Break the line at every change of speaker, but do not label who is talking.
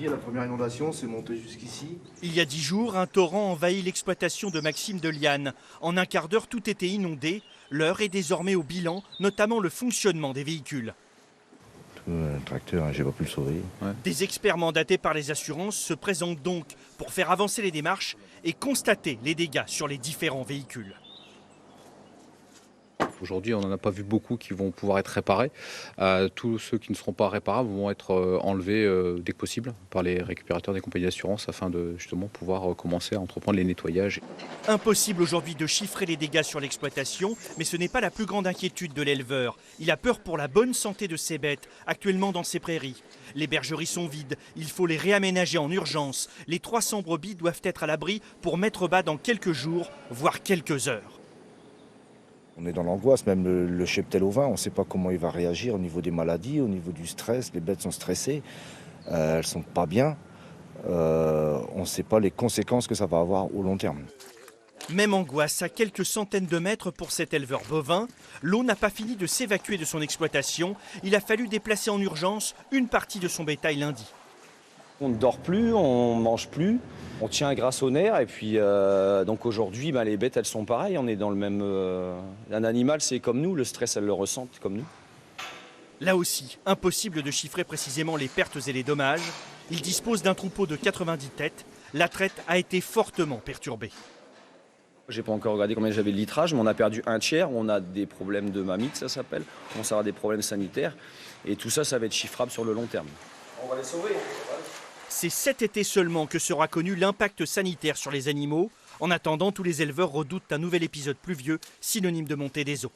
dit, la première inondation, c'est monté jusqu'ici.
Il y a 10 jours, un torrent envahit l'exploitation de Maxime Deliane. En un quart d'heure, tout était inondé. L'heure est désormais au bilan, notamment le fonctionnement des véhicules.
Un tracteur, j'ai pas pu le sauver.
Ouais.
Des experts mandatés par les assurances se présentent donc pour faire avancer les démarches et constater les dégâts sur les différents véhicules.
Aujourd'hui, on n'en a pas vu beaucoup qui vont pouvoir être réparés. Tous ceux qui ne seront pas réparables vont être enlevés dès que possible par les récupérateurs des compagnies d'assurance afin de justement pouvoir commencer à entreprendre les nettoyages.
Impossible aujourd'hui de chiffrer les dégâts sur l'exploitation, mais ce n'est pas la plus grande inquiétude de l'éleveur. Il a peur pour la bonne santé de ses bêtes, actuellement dans ses prairies. Les bergeries sont vides, il faut les réaménager en urgence. Les 300 brebis doivent être à l'abri pour mettre bas dans quelques jours, voire quelques heures.
On est dans l'angoisse, même le cheptel ovin, on ne sait pas comment il va réagir au niveau des maladies, au niveau du stress. Les bêtes sont stressées, elles ne sont pas bien. On ne sait pas les conséquences que ça va avoir au long terme.
Même angoisse à quelques centaines de mètres pour cet éleveur bovin. L'eau n'a pas fini de s'évacuer de son exploitation. Il a fallu déplacer en urgence une partie de son bétail lundi.
On ne dort plus, on ne mange plus, on tient grâce au nerf et puis donc aujourd'hui les bêtes elles sont pareilles, on est dans le même... Un animal c'est comme nous, le stress elles le ressentent comme nous.
Là aussi, impossible de chiffrer précisément les pertes et les dommages. Il dispose d'un troupeau de 90 têtes. La traite a été fortement perturbée.
J'ai pas encore regardé combien j'avais de litrage, mais on a perdu un tiers, on a des problèmes de mamite ça s'appelle, on commence à avoir des problèmes sanitaires et tout ça, ça va être chiffrable sur le long terme. On va les sauver.
C'est cet été seulement que sera connu l'impact sanitaire sur les animaux. En attendant, tous les éleveurs redoutent un nouvel épisode pluvieux, synonyme de montée des eaux.